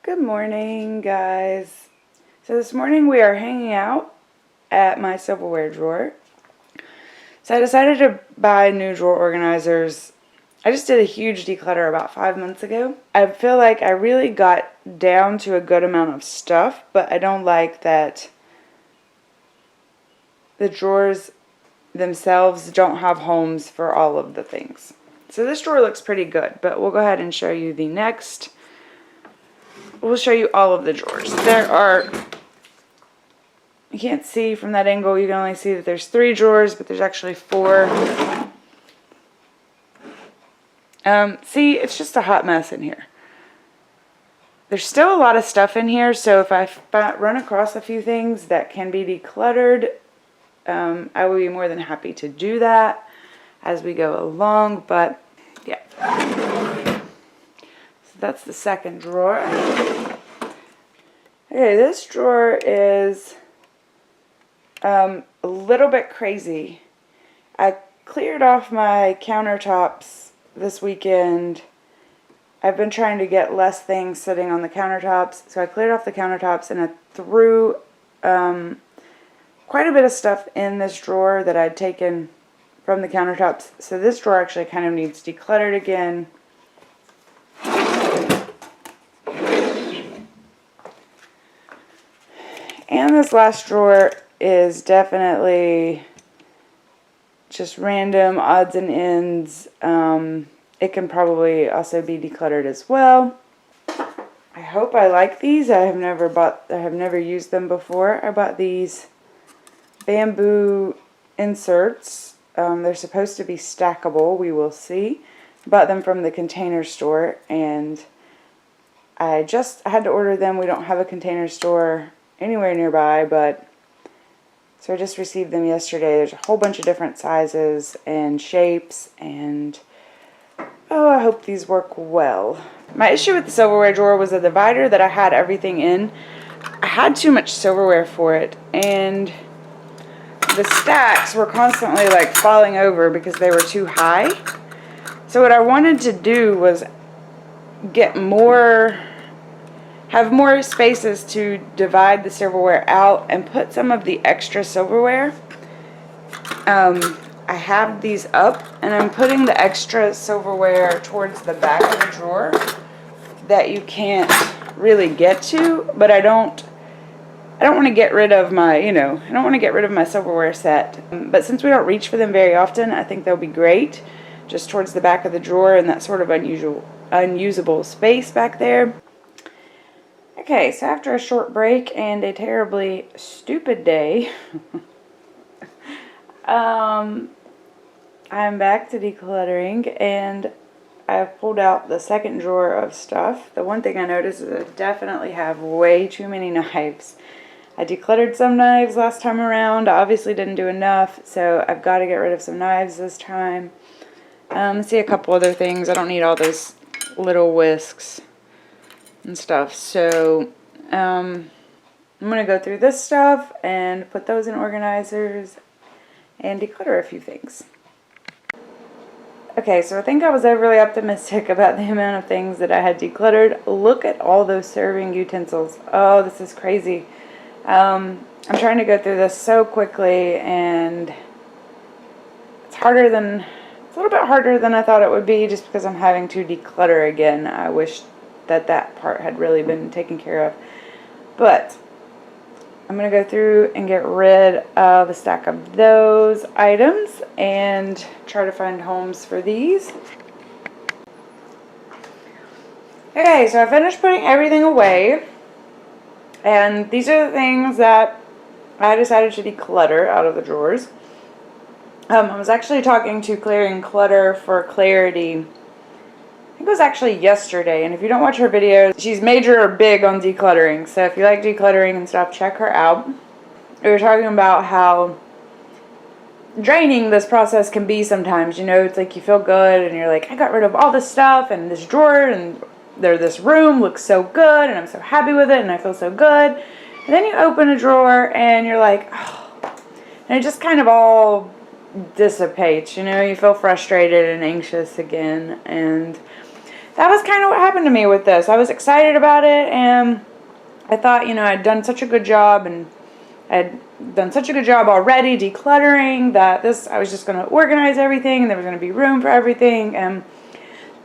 Good morning, guys. So this morning we are hanging out at my silverware drawer. So I decided to buy new drawer organizers. I just did a huge declutter about 5 months ago. I feel like I really got down to a good amount of stuff, but I don't like that the drawers themselves don't have homes for all of the things. So this drawer looks pretty good, but we'll go ahead and show you the next. We'll show you all of the drawers. There are, you can't see from that angle, you can only see that there's 3 drawers, but there's actually 4. See, it's just a hot mess in here. There's still a lot of stuff in here, so if I run across a few things that can be decluttered, I will be more than happy to do that as we go along, but yeah. So that's the second drawer. Okay, this drawer is a little bit crazy. I cleared off my countertops this weekend. I've been trying to get less things sitting on the countertops, so I cleared off the countertops and I threw quite a bit of stuff in this drawer that I'd taken from the countertops. So this drawer actually kind of needs decluttered again. And this last drawer is definitely just random odds and ends. It can probably also be decluttered as well. I hope I like these. I have never used them before. I bought these bamboo inserts. They're supposed to be stackable. We will see. I bought them from the Container Store, and I had to order them. We don't have a Container Store anywhere nearby, so I just received them yesterday. There's a whole bunch of different sizes and shapes, and oh, I hope these work well. My issue with the silverware drawer was the divider that I had everything in. I had too much silverware for it, and the stacks were constantly like falling over because they were too high. So what I wanted to do was have more spaces to divide the silverware out and put some of the extra silverware. I have these up, and I'm putting the extra silverware towards the back of the drawer that you can't really get to, but I don't want to get rid of my, I don't want to get rid of my silverware set. But since we don't reach for them very often, I think they'll be great just towards the back of the drawer in that sort of unusable space back there. Okay, so after a short break and a terribly stupid day, I'm back to decluttering, and I've pulled out the second drawer of stuff. The one thing I noticed is I definitely have way too many knives. I decluttered some knives last time around. I obviously didn't do enough, so I've got to get rid of some knives this time. Let's see a couple other things. I don't need all those little whisks and stuff. So I'm going to go through this stuff and put those in organizers and declutter a few things. Okay, so I think I was overly optimistic about the amount of things that I had decluttered. Look at all those serving utensils. Oh, this is crazy. I'm trying to go through this so quickly, and it's a little bit harder than I thought it would be, just because I'm having to declutter again. I wish that part had really been taken care of. But I'm going to go through and get rid of a stack of those items and try to find homes for these. Okay, so I finished putting everything away, and these are the things that I decided to declutter out of the drawers. I was actually talking to Clearing Clutter for Clarity, I think it was actually yesterday, and if you don't watch her videos, she's major or big on decluttering, so if you like decluttering and stuff, check her out. We were talking about how draining this process can be sometimes. It's like you feel good, and you're like, I got rid of all this stuff, and this drawer, and this room looks so good, and I'm so happy with it, and I feel so good. And then you open a drawer, and you're like, oh, and it just kind of all dissipates, you feel frustrated and anxious again, and that was kind of what happened to me with this. I was excited about it, and I thought, you know, I'd done such a good job, and I'd done such a good job already decluttering that I was just going to organize everything, and there was going to be room for everything, and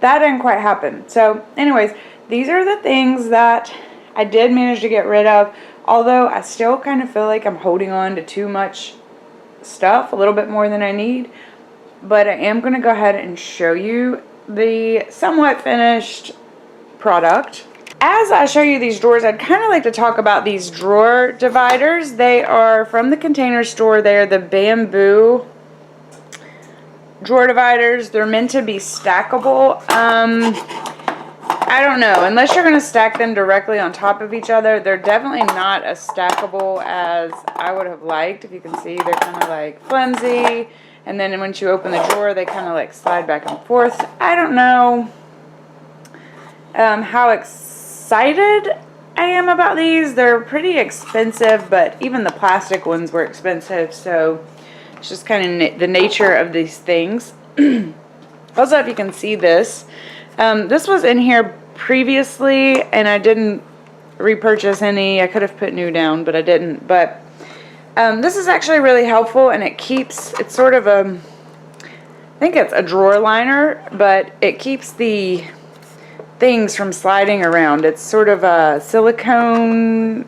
that didn't quite happen. So anyways, these are the things that I did manage to get rid of, although I still kind of feel like I'm holding on to too much stuff, a little bit more than I need. But I am going to go ahead and show you the somewhat finished product. As I show you these drawers, I'd kind of like to talk about these drawer dividers. They are from the Container Store. They are the bamboo drawer dividers. They're meant to be stackable. I don't know. Unless you're going to stack them directly on top of each other, they're definitely not as stackable as I would have liked. If you can see, they're kind of like flimsy. And then once you open the drawer, they kind of like slide back and forth. I don't know how excited I am about these. They're pretty expensive, but even the plastic ones were expensive. So it's just kind of the nature of these things. Also, if you can see this, this was in here previously, and I didn't repurchase any. I could have put new down, but I didn't. But this is actually really helpful, and it's sort of I think it's a drawer liner, but it keeps the things from sliding around. It's sort of a silicone,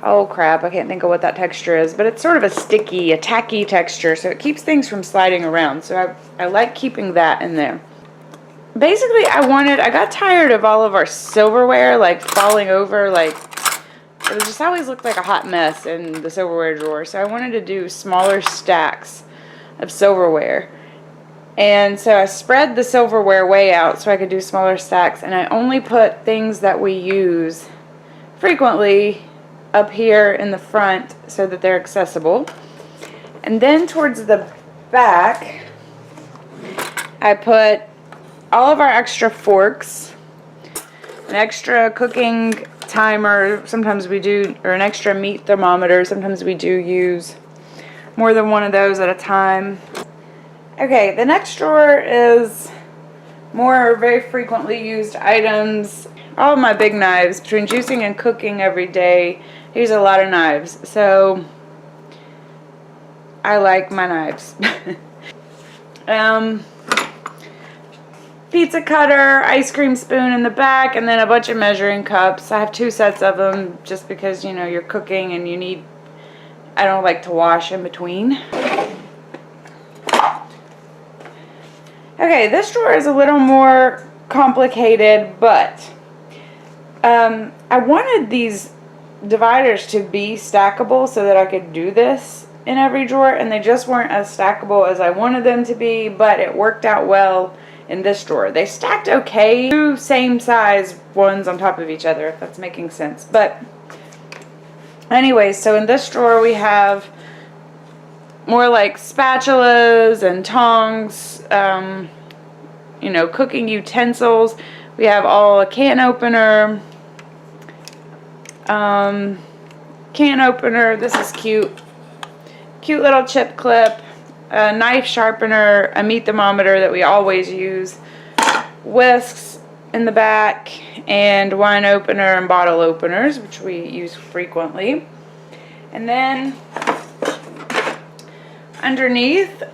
oh crap, I can't think of what that texture is, but it's sort of a tacky texture, so it keeps things from sliding around. So I like keeping that in there. Basically, I got tired of all of our silverware like falling over, like it was just always looked like a hot mess in the silverware drawer. So I wanted to do smaller stacks of silverware. And so I spread the silverware way out so I could do smaller stacks. And I only put things that we use frequently up here in the front so that they're accessible. And then towards the back, I put all of our extra forks, an extra cooking timer, sometimes we do, or an extra meat thermometer. Sometimes we do use more than one of those at a time. Okay, the next drawer is more very frequently used items. All of my big knives. Between juicing and cooking every day, I use a lot of knives, so I like my knives. Pizza cutter, ice cream spoon in the back, and then a bunch of measuring cups. I have 2 sets of them just because, you know, you're cooking and I don't like to wash in between. Okay, this drawer is a little more complicated, but I wanted these dividers to be stackable so that I could do this in every drawer, and they just weren't as stackable as I wanted them to be, but it worked out well in this drawer. They stacked okay, 2 same size ones on top of each other, if that's making sense. But anyways, so in this drawer we have more like spatulas and tongs, you know, cooking utensils. We have a can opener. This is cute. Cute little chip clip. A knife sharpener, a meat thermometer that we always use, whisks in the back, and wine opener and bottle openers, which we use frequently. And then underneath,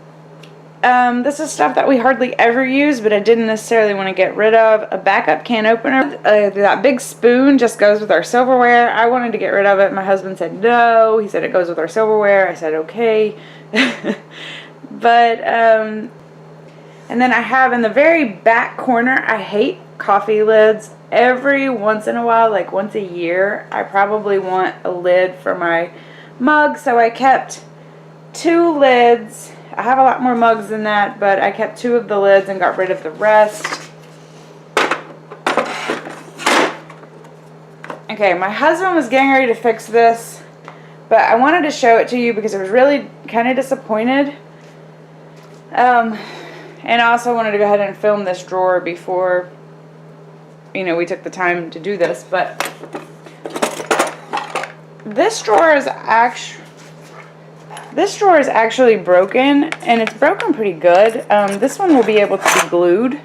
this is stuff that we hardly ever use, but I didn't necessarily want to get rid of. A backup can opener. That big spoon just goes with our silverware. I wanted to get rid of it. My husband said no. He said it goes with our silverware. I said okay. But, and then I have in the very back corner, I hate coffee lids. Every once in a while, like once a year, I probably want a lid for my mug, so I kept 2 lids. I have a lot more mugs than that, but I kept 2 of the lids and got rid of the rest. Okay, my husband was getting ready to fix this, but I wanted to show it to you because I was really kind of disappointed. And I also wanted to go ahead and film this drawer before, you know, we took the time to do this. But this drawer is actually broken, and it's broken pretty good. This one will be able to be glued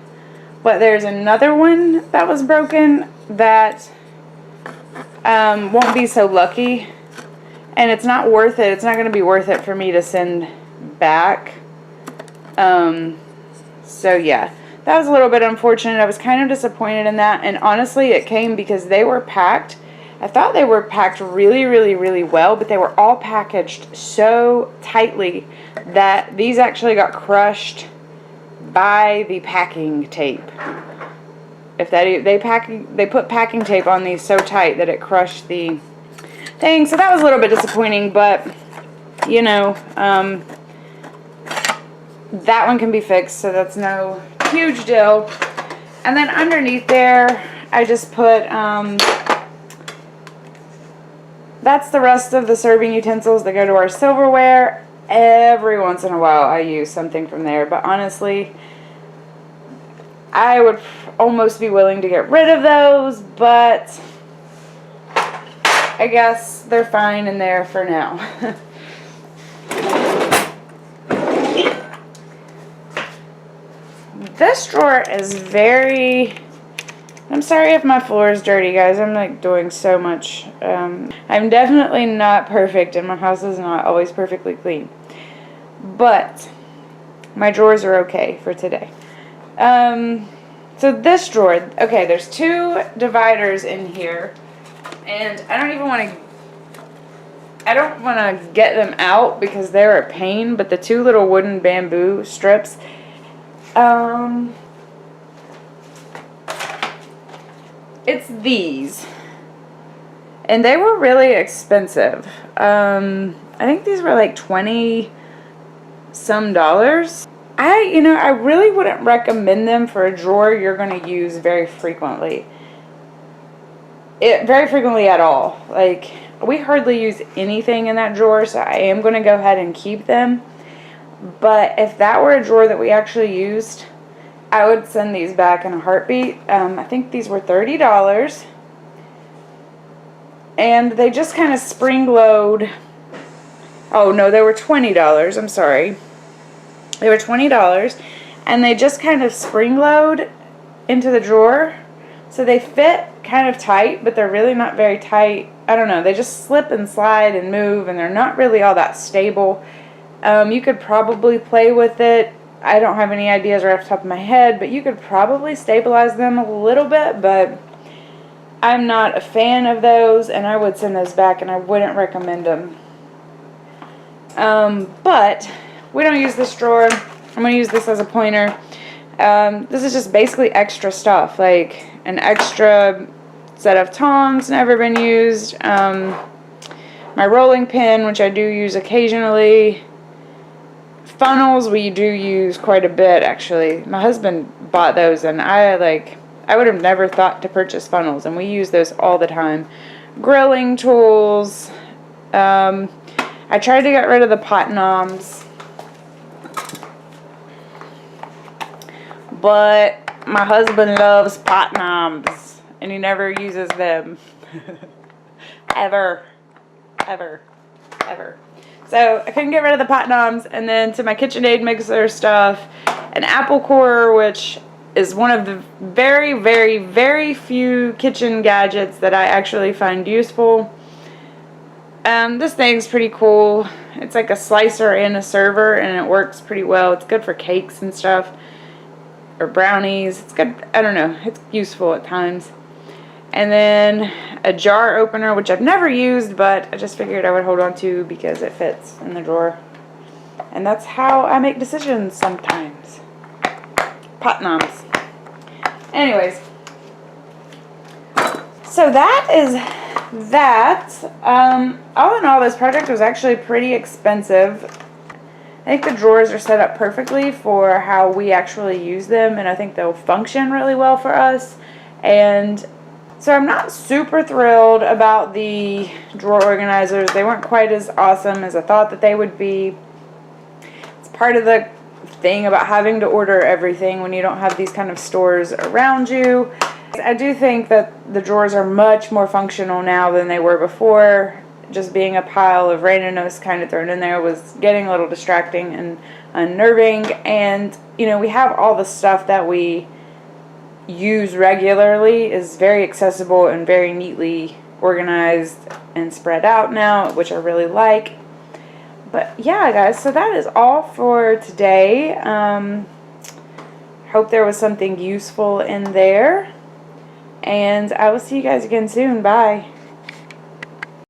But there's another one that was broken that won't be so lucky. And it's not worth it. It's not going to be worth it for me to send back. So yeah, that was a little bit unfortunate. I was kind of disappointed in that. And honestly, it came because they were packed. I thought they were packed really, really, really well, but they were all packaged so tightly that these actually got crushed by the packing tape. If that they put packing tape on these so tight that it crushed the thing. So that was a little bit disappointing, but you know, that one can be fixed, so that's no huge deal. And then underneath there, I just put that's the rest of the serving utensils that go to our silverware. Every once in a while I use something from there, but honestly, I would almost be willing to get rid of those, but I guess they're fine in there for now. This drawer is very... I'm sorry if my floor is dirty, guys. I'm like doing so much. I'm definitely not perfect, and my house is not always perfectly clean. But my drawers are okay for today. So this drawer, okay, there's two dividers in here, and I don't want to get them out because they're a pain, but the two little wooden bamboo strips, it's these, and they were really expensive. I think these were like $20 some. I really wouldn't recommend them for a drawer you're going to use very frequently. Very frequently at all. Like, we hardly use anything in that drawer, so I am going to go ahead and keep them. But if that were a drawer that we actually used, I would send these back in a heartbeat. I think these were $30. And they just kind of spring load. Oh, no, they were $20. I'm sorry. They were $20. And they just kind of spring load into the drawer. So they fit kind of tight, but they're really not very tight. I don't know. They just slip and slide and move, and they're not really all that stable. You could probably play with it. I don't have any ideas right off the top of my head, but you could probably stabilize them a little bit, but I'm not a fan of those, and I would send those back, and I wouldn't recommend them. But we don't use this drawer. I'm going to use this as a pointer. This is just basically extra stuff, like an extra set of tongs never been used, my rolling pin, which I do use occasionally. Funnels we do use quite a bit, actually. My husband bought those, and I would have never thought to purchase funnels, and we use those all the time. Grilling tools. I tried to get rid of the pot noms, but my husband loves pot noms, and he never uses them. Ever. So I couldn't get rid of the pot noms. And then to my KitchenAid mixer stuff, an apple core, which is one of the very, very, very few kitchen gadgets that I actually find useful. This thing's pretty cool. It's like a slicer and a server, and it works pretty well. It's good for cakes and stuff, or brownies. It's good. I don't know. It's useful at times. And then a jar opener, which I've never used, but I just figured I would hold on to because it fits in the drawer. And that's how I make decisions sometimes. Pot noms. Anyways. So that is that. All in all, this project was actually pretty expensive. I think the drawers are set up perfectly for how we actually use them, and I think they'll function really well for us. And so I'm not super thrilled about the drawer organizers. They weren't quite as awesome as I thought that they would be. It's part of the thing about having to order everything when you don't have these kind of stores around you. I do think that the drawers are much more functional now than they were before. Just being a pile of randomness kind of thrown in there was getting a little distracting and unnerving. And, you know, we have all the stuff that we use regularly is very accessible and very neatly organized and spread out now, which I really like. But yeah, guys, so that is all for today. Hope there was something useful in there. And I will see you guys again soon. Bye.